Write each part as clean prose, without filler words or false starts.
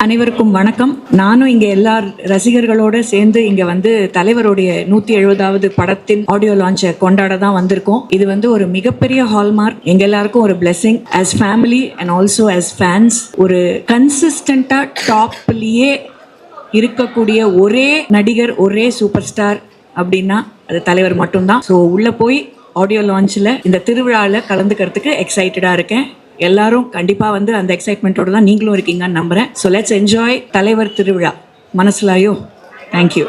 அனைவருக்கும் வணக்கம். நானும் இங்கே எல்லா ரசிகர்களோடு சேர்ந்து இங்கே வந்து தலைவருடைய 170வது படத்தின் ஆடியோ லான்ச்சை கொண்டாட தான் வந்திருக்கோம். இது வந்து ஒரு மிகப்பெரிய ஹால்மார்க். எங்க எல்லாருக்கும் ஒரு blessing as family and also as fans. ஒரு கன்சிஸ்டண்டாக டாப்லேயே இருக்கக்கூடிய ஒரே நடிகர், ஒரே சூப்பர் ஸ்டார் அப்படின்னா அது தலைவர் மட்டும்தான். ஸோ உள்ளே போய் ஆடியோ லான்ச்சில் இந்த திருவிழாவில் கலந்துக்கிறதுக்கு எக்ஸைட்டடாக இருக்கேன். எல்லாரும் கண்டிப்பாக வந்து அந்த எக்ஸைட்மெண்ட்டோட தான் நீங்களும் இருக்கீங்கன்னு நம்புகிறேன். ஸோ லெட்ஸ் என்ஜாய் தலைவர் திருவிழா. மனசுலாயோ. Thank you.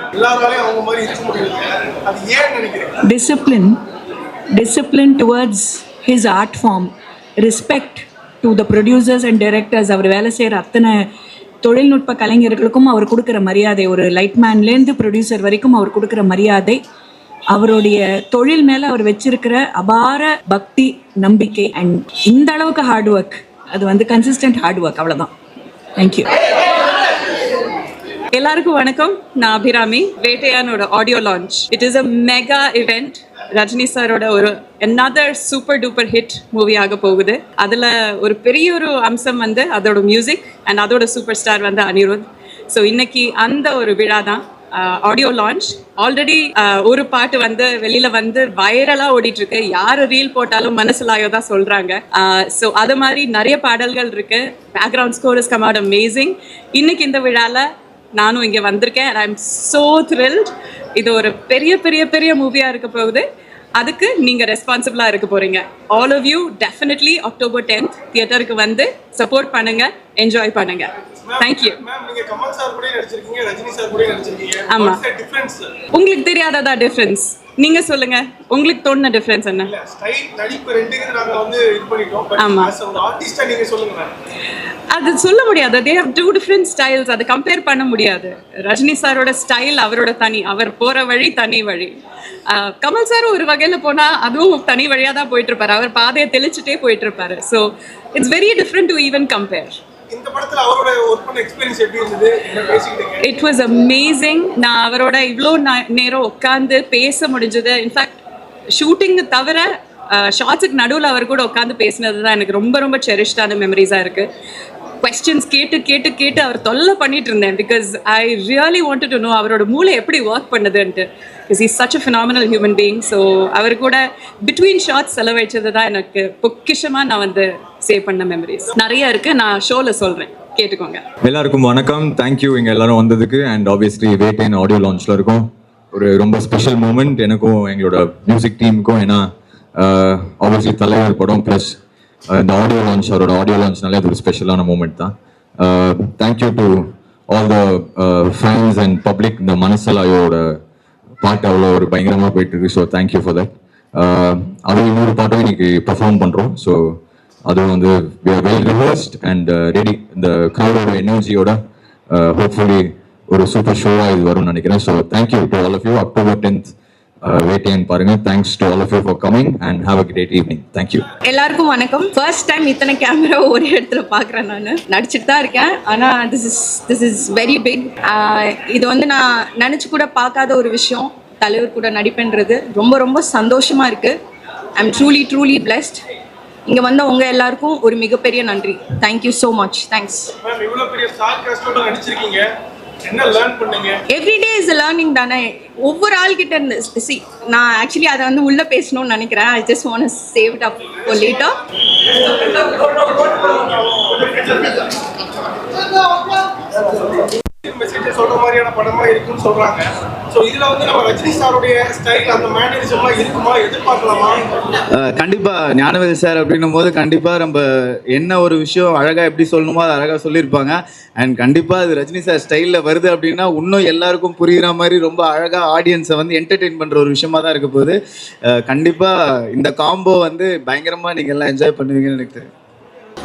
Discipline towards his art form, respect to the producers and directors. அவர் வேலை செய்கிற அத்தனை தொழில்நுட்ப கலைஞர்களுக்கும் அவர் கொடுக்குற மரியாதை, ஒரு லைட்மேன்லேருந்து ப்ரொடியூசர் வரைக்கும் அவர் கொடுக்குற மரியாதை, அவருடைய தொழில் மேலே அவர் வச்சிருக்கிற அபார பக்தி, நம்பிக்கை அண்ட் இந்த அளவுக்கு ஹார்ட் ஒர்க். அது வந்து கன்சிஸ்டன்ட் ஹார்ட் ஒர்க், அவ்வளோதான். தேங்க்யூ. எல்லாருக்கும் வணக்கம். நான் அபிராமி. வேட்டையானோட audio launch. It is a mega event. Rajini சாரோட ஒரு another super duper hit movie ஆக போகுது. அதில் ஒரு பெரிய ஒரு அம்சம் வந்து அதோட மியூசிக் அண்ட் அதோட சூப்பர் ஸ்டார் வந்து அனிருத். ஸோ இன்னைக்கு அந்த ஒரு விழா தான் ஆடியோ லான்ச். ஆல்ரெடி ஒரு பாட்டு வந்து வெளியில வந்து வைரலாக ஓடிட்டு இருக்கு. யார் ரீல் போட்டாலும் மனசுலாயோ தான் சொல்றாங்க. ஸோ அது மாதிரி நிறைய பாடல்கள் இருக்கு. Background score is come out amazing. இன்னைக்கு இந்த விழாவில் நானும் இங்கே வந்திருக்கேன். I am so thrilled. இது ஒரு பெரிய பெரிய பெரிய மூவியாக இருக்க போகுது. அதுக்கு நீங்கள் ரெஸ்பான்சிபிளாக இருக்க போகிறீங்க. All of you definitely October 10th தியேட்டருக்கு வந்து சப்போர்ட் பண்ணுங்க, என்ஜாய் பண்ணுங்க. தேங்க்யூ. ஆமா, உங்களுக்கு தெரியாததா டிஃபரன்ஸ்? நீங்க சொல்லுங்க, உங்களுக்கு தோணுன டிஃபரன்ஸ் என்ன? ஆமா, அது சொல்ல முடியாது. They have 2 different styles. அதை கம்பேர் பண்ண முடியாது. ரஜினி சாரோட ஸ்டைல் அவரோட தனி, அவர் போற வழி தனி வழி. கமல் சார் ஒரு வகையில் போனால் அதுவும் தனி வழியாக தான் போயிட்டு இருப்பாரு. அவர் பாதையை தெளிச்சுட்டே போயிட்டு இருப்பாரு. So it's very different to even compare. இந்த படத்துல அவரோட ஒர்க் பண்ண எக்ஸ்பீரியன்ஸ் எப்படி இருந்தது? It was amazing. நான் அவரோட இவ்வளோ நேரம் உட்காந்து பேச முடிஞ்சது. இன்ஃபேக்ட் ஷூட்டிங் தவிர ஷார்ட்ஸுக்கு நடுவில் அவர் கூட உட்காந்து பேசினது தான் எனக்கு ரொம்ப ரொம்ப செரிஷ்டான மெமரிஸாக இருக்குது. கொஸ்டின்ஸ் கேட்டு கேட்டு கேட்டு அவர் தொல்லை பண்ணிட்டு இருந்தேன். Because I really wanted to know அவரோட மூளை எப்படி ஒர்க் பண்ணுதுன்ட்டு. Because is such a phenomenal human being. So அவர் கூட பிட்வீன் ஷார்ட்ஸ் செலவழிச்சது தான் எனக்கு பொக்கிஷமாக நான் வந்து சேவ் பண்ண மெமரிஸ் நிறைய இருக்குது. நான் ஷோவில் சொல்கிறேன், கேட்டுக்கோங்க. எல்லாருக்கும் வணக்கம். தேங்க்யூ இங்கே எல்லாரும் வந்ததுக்கு. அண்ட் ஆப்வியஸ்லி வேட்டையின் ஆடியோ லான்ச்சில் இருக்கும். ஒரு ரொம்ப ஸ்பெஷல் மூமெண்ட் எனக்கும் எங்களோட மியூசிக் டீமுக்கும். ஏன்னா ஆப்வியஸ்லி தலைவர் படம் ப்ளஸ் இந்த ஆடியோ லான்ச், அவரோட ஆடியோ லான்ச்னாலே அது ஒரு ஸ்பெஷலான மூமெண்ட் தான். Thank you to all the fans and public. இந்த மனசலாயோட பாட்டு அவ்வளோ ஒரு பயங்கரமாக போயிட்டு இருக்கு. So thank you for that. அதுவும் இன்னொரு பாட்டும் இன்னைக்கு பர்ஃபார்ம் பண்ணுறோம். ஸோ அதுவும் வந்து we are well rehearsed and ready. இந்த க்ரௌடோட எனர்ஜியோட ஹோப்ஃபுல்லி ஒரு சூப்பர் ஷோவாக இது வரும்னு நினைக்கிறேன். So thank you to all of you. October 10th Vettaiyan பாருங்க. Thanks to all of you for coming and have a great evening. Thank you. எல்லாருக்கும் வணக்கம். ஃபர்ஸ்ட் டைம் இத்தனை camera ஒரே இடத்துல பார்க்குறேன். நான் நடிச்சுட்டு தான் இருக்கேன். ஆனால் திஸ் இஸ் வெரி பிக். இது வந்து நான் நினச்சி கூட பார்க்காத ஒரு விஷயம். தலைவர் கூட நடிப்புன்றது ரொம்ப ரொம்ப சந்தோஷமாக இருக்குது. I am truly blessed. இங்கே வந்த உங்கள் எல்லாருக்கும் ஒரு மிகப்பெரிய நன்றி. Thank you so much. Thanks. Everyday is learning தானே. ஒவ்வொரு ஆள்கிட்ட இருந்து நான் ஆக்சுவலி அதை வந்து உள்ளே பேசணும்னு நினைக்கிறேன். I just want to save it up for later. Message சொல்ற மாதிரியான படமா இருக்குன்னு சொல்றாங்க. ஸோ இதுல வந்து நம்ம ரஜினி சாருடைய ஸ்டைல் அந்த மேனரிசம்லாம் இருக்குமா, எதிர்பார்க்கலாமா? கண்டிப்பா ஞானவேல் சார் அப்படின்னும் போது கண்டிப்பா நம்ம என்ன ஒரு விஷயம் அழகா எப்படி சொல்லணுமோ அதை அழகா சொல்லியிருப்பாங்க. அண்ட் கண்டிப்பா அது ரஜினி சார் ஸ்டைலில் வருது அப்படின்னா இன்னும் எல்லாருக்கும் புரிகிற மாதிரி ரொம்ப அழகா ஆடியன்ஸை வந்து என்டர்டெயின் பண்ற ஒரு விஷயமா தான் இருக்க போகுது. கண்டிப்பா இந்த காம்போ வந்து பயங்கரமா நீங்க எல்லாம் என்ஜாய் பண்ணுவீங்கன்னு எனக்கு தெரியும்.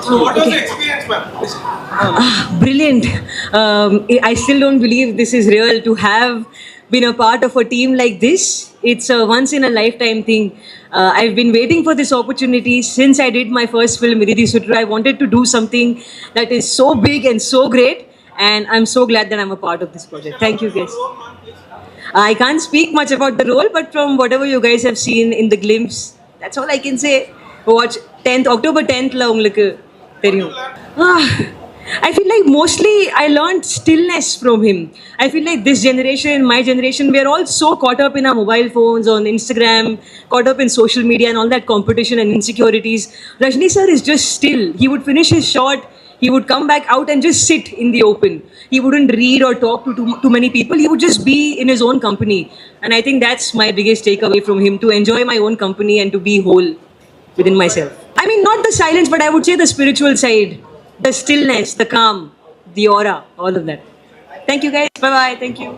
So what was the experience, ma'am? Brilliant. I still don't believe this is real to have been a part of a team like this. It's a once in a lifetime thing. I've been waiting for this opportunity since I did my first film, Miridi Sutra. I wanted to do something that is so big and so great, and I'm so glad that I'm a part of this project. Thank you guys. I can't speak much about the role, but from whatever you guys have seen in the glimpse, that's all I can say. Watch October 10th la ungalku theriyum. I feel like mostly I learned stillness from him. I feel like this generation, my generation, we are all so caught up in our mobile phones, on Instagram, caught up in social media and all that competition and insecurities. Rajni sir is just still. He would finish his shot, he would come back out and just sit in the open. He wouldn't read or talk to too many people. He would just be in his own company. And I think that's my biggest takeaway from him, to enjoy my own company and to be whole within myself. I mean, not the silence, but I would say the spiritual side, the stillness, the calm, the aura, all of that. Thank you guys. Bye-bye. Thank you.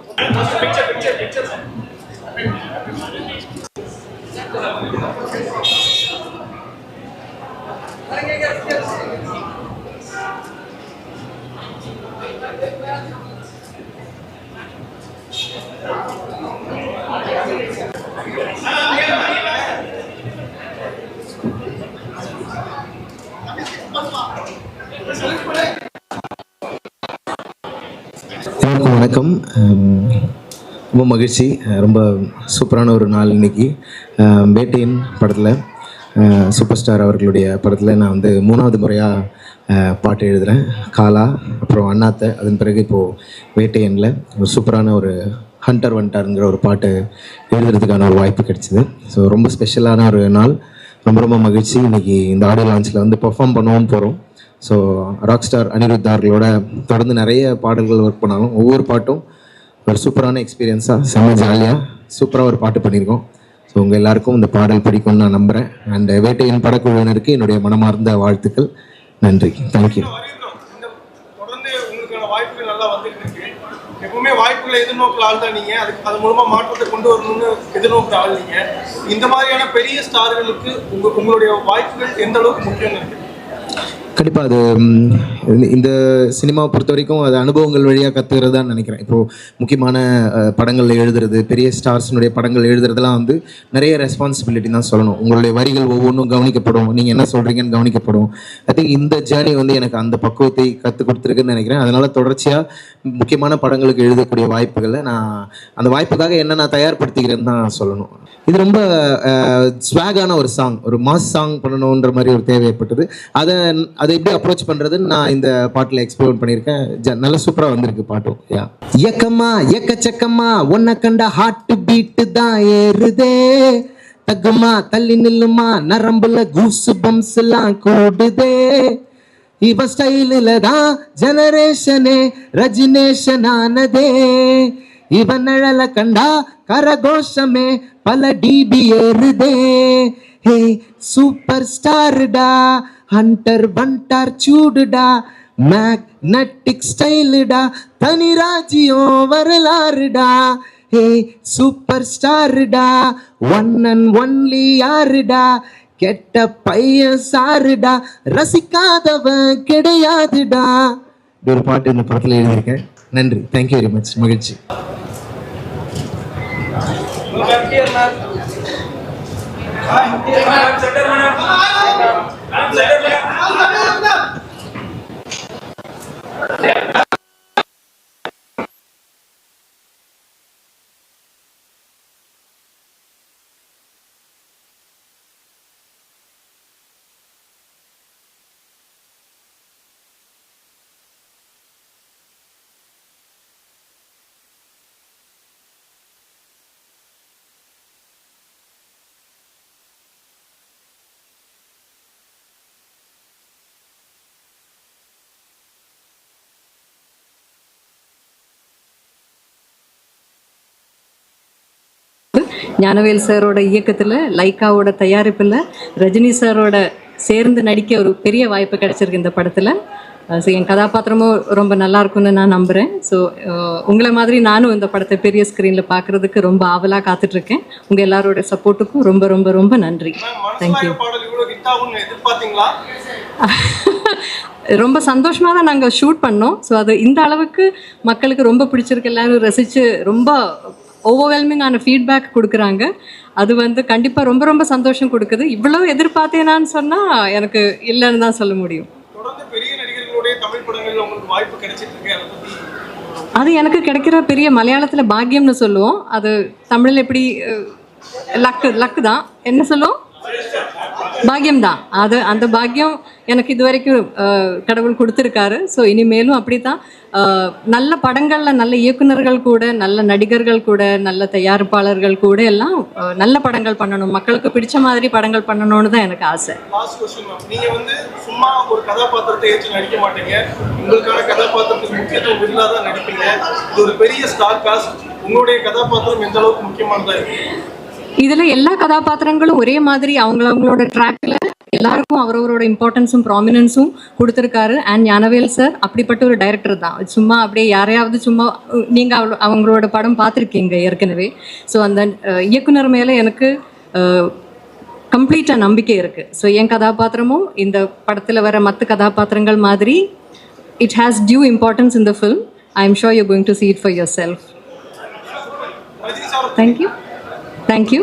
எல்லாருக்கும் வணக்கம். ரொம்ப மகிழ்ச்சி. ரொம்ப சூப்பரான ஒரு நாள் இன்னைக்கு. வேட்டையின் படத்தில் சூப்பர் ஸ்டார் அவர்களுடைய படத்தில் நான் வந்து 3வது முறையாக பாட்டு எழுதுகிறேன். காலா, அப்புறம் அண்ணாத்தை, அதன் பிறகு இப்போது வேட்டையனில் ஒரு சூப்பரான ஒரு ஹண்டர் வண்டாருங்கிற ஒரு பாட்டு எழுதுறதுக்கான ஒரு வாய்ப்பு கிடைச்சிது. ஸோ ரொம்ப ஸ்பெஷலான ஒரு நாள். ரொம்ப மகிழ்ச்சி. இன்றைக்கி இந்த ஆடியோ லான்ச்சில் வந்து பெர்ஃபார்ம் பண்ணவும் போகிறோம். ஸோ ராக் ஸ்டார் அனிருத் அவர்களோட தொடர்ந்து நிறைய பாடல்கள் ஒர்க் பண்ணாலும் ஒவ்வொரு பாட்டும் ஒரு சூப்பரான எக்ஸ்பீரியன்ஸாக செம்ம ஜாலியாக சூப்பராக ஒரு பாட்டு பண்ணியிருக்கோம். ஸோ உங்கள் எல்லாருக்கும் இந்த பாடல் பிடிக்கும்னு நான் நம்புகிறேன். அண்ட் வேட்டையின் படக்குழுவினருக்கு என்னுடைய மனமார்ந்த வாழ்த்துக்கள். நன்றி. தேங்க்யூ. தொடர்ந்து உங்களுக்கான வாய்ப்புகள் நல்லா வந்துட்டு இருக்கு. எப்பவுமே வாய்ப்புகளை எதிர்நோக்கிற ஆள் தான் நீங்கள். அது மூலமாக மாற்றத்தை கொண்டு வரணும்னு எதிர்நோக்கிற ஆள் நீங்கள். இந்த மாதிரியான பெரிய ஸ்டார்களுக்கு உங்களுடைய வாய்ப்புகள் எந்த அளவுக்கு முக்கியம் இருக்குது? கண்டிப்பாக அது இந்த சினிமாவை பொறுத்த வரைக்கும் அது அனுபவங்கள் வழியாக கற்றுக்கிறது தான் நினைக்கிறேன். இப்போது முக்கியமான படங்கள் எழுதுறது, பெரிய ஸ்டார்ஸினுடைய படங்கள் எழுதுறதுலாம் வந்து நிறைய ரெஸ்பான்சிபிலிட்டி தான் சொல்லணும். உங்களுடைய வரிகள் ஒவ்வொன்றும் கவனிக்கப்படும், நீங்கள் என்ன சொல்கிறீங்கன்னு கவனிக்கப்படும். ஐ திங்க் இந்த ஜேர்னி வந்து எனக்கு அந்த பக்குவத்தை கற்றுக் கொடுத்துருக்குன்னு நினைக்கிறேன். அதனால் தொடர்ச்சியாக முக்கியமான படங்களுக்கு எழுதக்கூடிய வாய்ப்புகளை நான் அந்த வாய்ப்புக்காக என்ன நான் தயார்படுத்திக்கிறேன்னு தான் சொல்லணும். இது ரொம்ப ஸ்வாகான ஒரு சாங், ஒரு மாஸ் சாங் பண்ணணுன்ற மாதிரி ஒரு தேவை ஏற்பட்டது. அதை எப்படி அப்ரோச் பண்ணுறதுன்னு நான் இந்த பாட்டில் எக்ஸ்ப்ளோர் பண்ணியிருக்கேன். நல்லா சூப்பராக வந்திருக்கு பாட்டும். ஏக்கம்மா ஏக்கச்சக்கம்மா ஒன்ன கண்ட ஹார்ட் பீட்டு தான் ஏறுதே, தக்கம்மா தள்ளி நில்லுமா நரம்புல கூசு பம்ஸ் எல்லாம் கூடுதே, இவ ஸ்டைலில் தான் ஜெனரேஷனே ரஜினேஷன் ஆனதே, இவன் நிழல கண்டா கரகோஷமே பல டிபி ஏறுதே, ஹே சூப்பர் ஸ்டார்டா ஹண்டர் வண்டார் சூடுடா, மேக்னட்டிக் ஸ்டைலுடா தனி ராஜ்யம் வரலாறுடா, ஹே சூப்பர் ஸ்டார்டா ஒன் அண்ட் ஒன்லி யாருடா, கெட்ட பையன் சாருடா ரசிக்காதவன் கிடையாதுடா. ஒரு பாட்டு இந்த படத்தில் எழுதியிருக்கேன். நன்றி. Thank you very much. மகிழ்ச்சி. ஞானவேல் சாரோட இயக்கத்தில், லைக்காவோட தயாரிப்பில், ரஜினி சாரோட சேர்ந்து நடிக்க ஒரு பெரிய வாய்ப்பு கிடைச்சிருக்கு இந்த படத்தில். ஸோ என் கதாபாத்திரமும் ரொம்ப நல்லா இருக்கும்னு நான் நம்புகிறேன். ஸோ உங்களை மாதிரி நானும் இந்த படத்தை பெரிய ஸ்க்ரீனில் பார்க்குறதுக்கு ரொம்ப ஆவலாக காத்துட்ருக்கேன். உங்கள் எல்லாரோட சப்போர்ட்டுக்கும் ரொம்ப ரொம்ப ரொம்ப நன்றி. தேங்க்யூ. ரொம்ப சந்தோஷமாக தான் நாங்கள் ஷூட் பண்ணோம். ஸோ அது இந்த அளவுக்கு மக்களுக்கு ரொம்ப பிடிச்சிருக்கு, எல்லாரும் ரசித்து ரொம்ப ஓவர்வெல்மிங்கான ஃபீட்பேக் கொடுக்குறாங்க. அது வந்து கண்டிப்பாக ரொம்ப ரொம்ப சந்தோஷம் கொடுக்குது. இவ்வளோ எதிர்பார்த்தேனான்னு சொன்னால் எனக்கு இல்லைன்னு தான் சொல்ல முடியும். அது எனக்கு கிடைக்கிற பெரிய மலையாளத்தில் பாக்கியம்னு சொல்லுவோம். அது தமிழில் எப்படி லக்கு தான் என்ன சொல்லுவோம்? பாக்கியம்தான் அது. அந்த பாக்கியம் எனக்கு இது வரைக்கும் கடவுள் கொடுத்துருக்காரு. ஸோ இனிமேலும் அப்படி தான் நல்ல படங்களில் நல்ல இயக்குனர்கள் கூட, நல்ல நடிகர்கள் கூட, நல்ல தயாரிப்பாளர்கள் கூட எல்லாம் நல்ல படங்கள் பண்ணணும், மக்களுக்கு பிடிச்ச மாதிரி படங்கள் பண்ணணும்னு தான் எனக்கு ஆசை. லாஸ்ட் क्वेश्चन மேம், நீங்க வந்து சும்மா ஒரு கதாபாத்திரத்தை ஏற்று நடிக்க மாட்டீங்க, உங்களுக்கான கதாபாத்திரத்துக்கு முக்கியத்துவம் இல்லாத தான் நடிப்பீங்க. இது ஒரு பெரிய ஸ்டார் காஸ்ட், உங்களுடைய கதாபாத்திரம் எந்த அளவுக்கு முக்கியமானதா இருக்கு? இதில் எல்லா கதாபாத்திரங்களும் ஒரே மாதிரி அவங்களோட ட்ராக்ல எல்லாருக்கும் அவரவரோட இம்பார்ட்டன்ஸும் ப்ராமினன்ஸும் கொடுத்துருக்காரு. அண்ட் ஞானவேல் சார் அப்படிப்பட்ட ஒரு டைரக்டர் தான். சும்மா அப்படியே யாரையாவது சும்மா நீங்கள் அவங்களோட படம் பார்த்துருக்கீங்க ஏற்கனவே. ஸோ அந்த இயக்குனர் மேலே எனக்கு கம்ப்ளீட்டாக நம்பிக்கை இருக்குது. ஸோ என் கதாபாத்திரமும் இந்த படத்தில் வர மற்ற கதாபாத்திரங்கள் மாதிரி it has due importance in the film. I am sure you going to see it for yourself. Thank you. Thank you.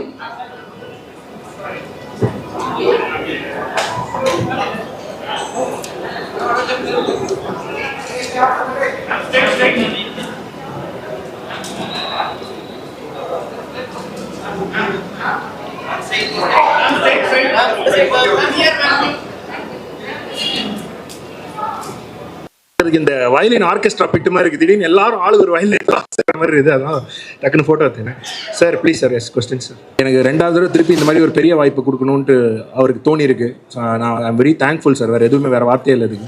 இந்த வயலின் ஆர்கெஸ்ட்ரா பிட்டு மாதிரி இருக்குது. திடீர்னு எல்லாரும் ஆளு ஒரு வயலின் எடுத்து மாதிரி இருக்குது. அதான் டக்குன்னு ஃபோட்டோ எடுத்தேன். Sir please sir, S question sir. எனக்கு 2வது தடவை திருப்பி இந்த மாதிரி ஒரு பெரிய வாய்ப்பு கொடுக்கணுன்ட்டு அவருக்கு தோணி இருக்கு. நான் ஐம் வெரி தேங்க்ஃபுல் சார். வேறு எதுவுமே வேறு வார்த்தையே இல்லை இதுக்கு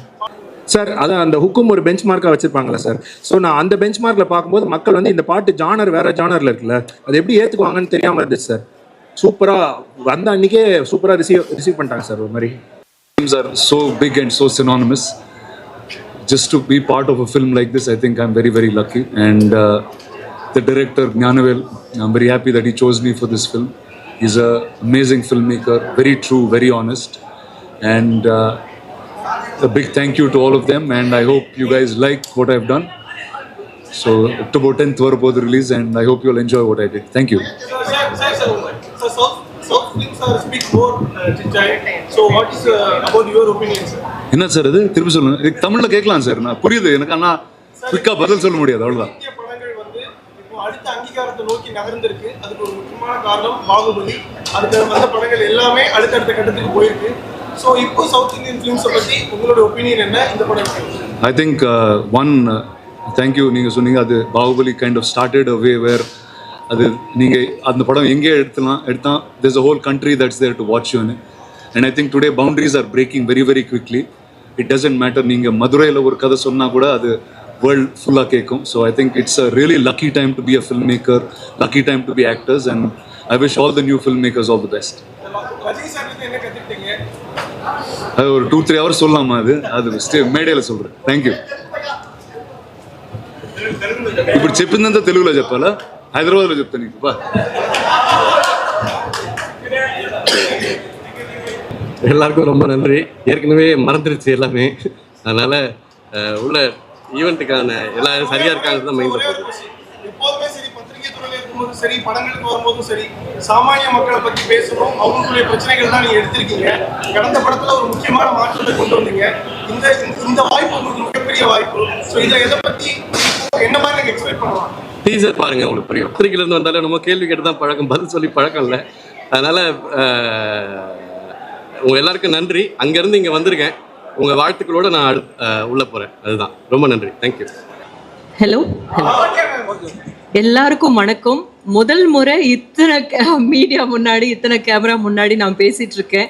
சார். அதான் அந்த ஹுக்கும் ஒரு பெஞ்ச் மார்க்காக வச்சிருப்பாங்களா சார்? ஸோ நான் அந்த பெஞ்ச் மார்க்கில் பார்க்கும்போது மக்கள் வந்து இந்த பாட்டு ஜானர் வேறு ஜானரில் இருக்குல்ல, அது எப்படி ஏற்றுக்குவாங்கன்னு தெரியாமல் இருந்துச்சு சார். சூப்பராக வந்த அன்றைக்கே சூப்பராக ரிசீவ் பண்ணிட்டாங்க சார். ஒரு மாதிரி Films are so big and so synonymous. Just to be part of a film like this, I think I'm very, very lucky. And the director, Gnanavel, I'm very happy that he chose me for this film. He's an amazing filmmaker, very true, very honest. And a big thank you to all of them. And I hope you guys like what I've done. So, October 10th, the release, and I hope you'll enjoy what I did. Thank you. So, South films are speak more Chichay. So, what is about your opinion, sir? என்ன sir இது திருப்பி சொல்லுங்க. இதுக்கு தமிழ்ல கேட்கலாம் sir, நான் புரியுது எனக்கு, ஆனால் குயிக்காக பதில் சொல்ல முடியாது, அவ்வளோதான். இந்திய படங்கள் வந்து இப்போ அடுத்த அங்கீகாரத்தை நோக்கி நகர்ந்திருக்கு. அதுக்கு ஒரு முக்கியமான காரணம் பாகுபலி. அதுக்கு வந்த படங்கள் எல்லாமே அடுத்தடுத்த கட்டத்துக்கு போயிருக்கு. ஸோ இப்போ சவுத் இந்தியன் ஃபிலிம்ஸை பற்றி உங்களோட ஒப்பீனியன் என்ன இந்த படம்? I think thank you. நீங்கள் சொன்னீங்க அது Baahubali kind of started a way where அது நீங்கள் அந்த படம் எங்கே எடுத்தால் there's a whole country that's there to watch you in it. And I think today boundaries are breaking very, very quickly. It doesn't matter நீங்கள் மதுரையில் ஒரு கதை சொன்னால் கூட அது வேர்ல்ட் ஃபுல்லாக கேட்கும். So I think it's a really lucky time to be a film maker, lucky time to be actors, and I wish all the new film makers all the best. Rajini sir என்ன கற்றுக்கிட்டீங்க? அது ஒரு 2-3 hours சொல்லலாமா? அது మేడేలో சொல்கிறேன். Thank you. ఇప్పుడు చెప్పిందంతా తెలుగులో చెప్పాలా? హైదరాబాద్లో చెప్తా నీకు బా. எல்லாருக்கும் ரொம்ப நன்றி. ஏற்கனவே மறந்துடுச்சு எல்லாமே, அதனால் உள்ள ஈவெண்ட்டுக்கான எல்லாம் சரியாக இருக்காங்க தான் மைண்டில் போகுது. எப்போதுமே சரி, பத்திரிகை துறையில் இருக்கும்போதும் சரி, படங்களுக்கு வரும்போதும் சரி, சாமானிய மக்களை பற்றி பேசணும், அவங்களுடைய பிரச்சனைகள் தான் நீங்கள் எடுத்திருக்கீங்க. கடந்த படத்தில் ஒரு முக்கியமான மாற்றத்தை கொண்டு வந்தீங்க. இந்த வாய்ப்பு உங்களுக்கு மிகப்பெரிய வாய்ப்பு. ஸோ இதை எதை பற்றி என்ன மாதிரி நீங்கள் எக்ஸ்பெக்ட் பண்ணலாம்? டீசர் பாருங்கள், உங்களுக்கு புரியும். பத்திரிகையிலேருந்து வந்தாலும் நம்ம கேள்வி கேட்டு தான் பழக்கம், பதில் சொல்லி பழக்கம் இல்லை. அதனால் உங்கள் எல்லாருக்கும் நன்றி. அங்கேருந்து இங்கே வந்திருக்கேன், உங்கள் வாழ்த்துக்களோடு நான் உள்ளே போகிறேன். அதுதான், ரொம்ப நன்றி. தேங்க்யூ. ஹலோ, எல்லாருக்கும் வணக்கம். முதல் முறை இத்தனை மீடியா முன்னாடி, இத்தனை கேமரா முன்னாடி நான் பேசிகிட்டு இருக்கேன்.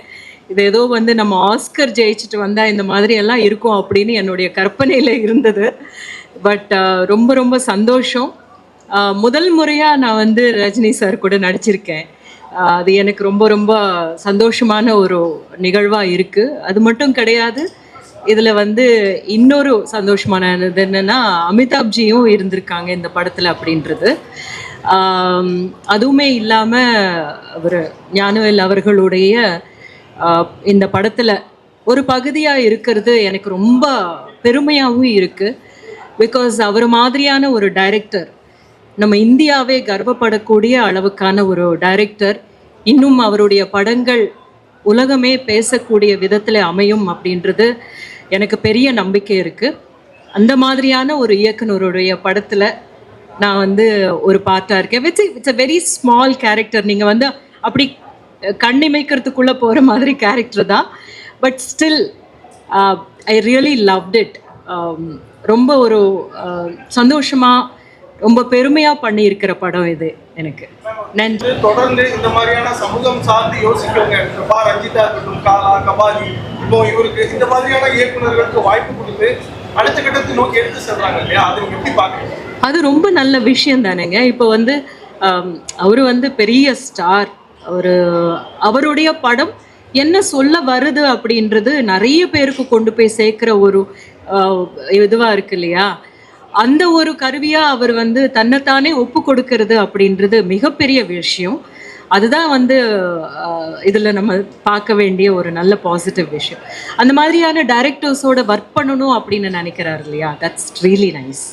இது ஏதோ வந்து நம்ம ஆஸ்கர் ஜெயிச்சுட்டு வந்தால் இந்த மாதிரி எல்லாம் இருக்கும் அப்படின்னு என்னுடைய கற்பனையில் இருந்தது. பட் ரொம்ப ரொம்ப சந்தோஷம். முதல் முறையாக நான் வந்து ரஜினி சார் கூட நடிச்சிருக்கேன். அது எனக்கு ரொம்ப ரொம்ப சந்தோஷமான ஒரு நிகழ்வாக இருக்குது. அது மட்டும் கிடையாது, இதில் வந்து இன்னொரு சந்தோஷமானது என்னென்னா அமிதாப்ஜியும் இருந்திருக்காங்க இந்த படத்தில் அப்படின்றது. அதுவுமே இல்லாமல் அவர் ஞானவேல் அவர்களுடைய இந்த படத்தில் ஒரு பகுதியாக இருக்கிறது எனக்கு ரொம்ப பெருமையாகவும் இருக்குது. பிகாஸ் அவர் மாதிரியான ஒரு டைரக்டர், நம்ம இந்தியாவே கர்வப்படக்கூடிய அளவுக்கான ஒரு டைரக்டர், இன்னும் அவருடைய படங்கள் உலகமே பேசக்கூடிய விதத்தில் அமையும் அப்படின்றது எனக்கு பெரிய நம்பிக்கை இருக்குது. அந்த மாதிரியான ஒரு இயக்குனருடைய படத்தில் நான் வந்து ஒரு பார்ட்டாக இருக்கேன். It's a very small character. நீங்கள் வந்து அப்படி கண்ணிமைக்கிறதுக்குள்ளே போகிற மாதிரி கேரக்டர் தான். But still I really loved it. ரொம்ப ஒரு சந்தோஷமாக ரொம்ப பெருமையாக பண்ணியிருக்கிற படம் இது எனக்கு. நன்றி. தொடர்ந்து இந்த மாதிரியான சமூகம் சார்ந்து யோசிக்கிறவங்க, பா ரஞ்சிதா இருக்கட்டும், காலா, கபாலி, இப்போ இவருக்கு இந்த மாதிரியான இயக்குநர்களுக்கு வாய்ப்பு கொடுத்து அடுத்த கட்டத்தை நோக்கி எடுத்து செல்றாங்க இல்லையா, அதை நீங்க எப்படி பாக்குறீங்க? அது ரொம்ப நல்ல விஷயம் தானேங்க. இப்போ வந்து அவர் வந்து பெரிய ஸ்டார், அவருடைய படம் என்ன சொல்ல வருது அப்படின்றது நிறைய பேருக்கு கொண்டு போய் சேர்க்குற ஒரு இதுவாக இருக்கு இல்லையா. அந்த ஒரு கருவியாக அவர் வந்து தன்னைத்தானே ஒப்பு கொடுக்கறது அப்படின்றது மிகப்பெரிய விஷயம். அதுதான் வந்து இதில் நம்ம பார்க்க வேண்டிய ஒரு நல்ல பாசிட்டிவ் விஷயம். அந்த மாதிரியான டைரக்டர்ஸோட ஒர்க் பண்ணணும் அப்படின்னு நினைக்கிறாரு இல்லையா, தட்ஸ் ரியலி நைஸ்.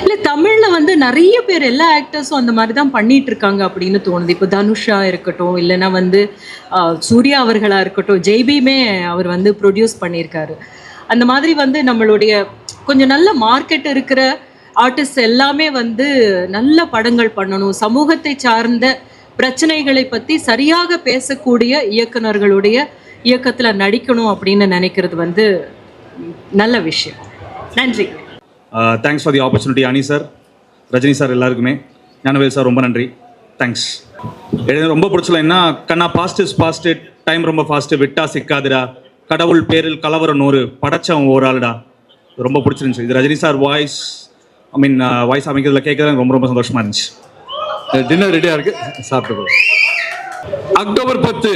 இல்லை, தமிழில் வந்து நிறைய பேர் எல்லா ஆக்டர்ஸும் அந்த மாதிரி தான் பண்ணிட்டு இருக்காங்க அப்படின்னு தோணுது. இப்போ தனுஷா இருக்கட்டும், இல்லைன்னா வந்து சூர்யா அவர்களாக இருக்கட்டும், ஜெய்பீமே அவர் வந்து ப்ரொடியூஸ் பண்ணியிருக்காரு. அந்த மாதிரி வந்து நம்மளுடைய கொஞ்சம் நல்ல மார்க்கெட் இருக்கிற ஆர்டிஸ்ட் எல்லாமே வந்து நல்ல படங்கள் பண்ணணும், சமூகத்தை சார்ந்த பிரச்சனைகளை பற்றி சரியாக பேசக்கூடிய இயக்குனர்களுடைய இயக்கத்தில் நடிக்கணும் அப்படின்னு நினைக்கிறது வந்து நல்ல விஷயம். நன்றி. தேங்க்ஸ் ஃபார் தி ஆப்பர்ச்சுனிட்டி அனி சார், ரஜினி சார், எல்லாருக்குமே. ஞானவேல் சார் ரொம்ப நன்றி, தேங்க்ஸ். எனக்கு ரொம்ப பிடிச்சல என்ன கண்ணா, பாஸ்ட் இஸ் பாஸ்ட், டைம் ரொம்ப ஃபாஸ்ட்டு, விட்டா சிக்காதுடா, கடவுள் பேரில் கலவரம் 100, படைச்சவன் ஒரு ஆளுடா. ரொம்ப பிடிச்சிருந்துச்சு. இது ரஜினி சார் வாய்ஸ், வாய்ஸ் அமைக்கிறதுல கேட்கறது ரொம்ப ரொம்ப சந்தோஷமா இருந்துச்சு. டின்னர் ரெடியாக இருக்குது, சாப்பிட்டு போகலாம். அக்டோபர் 10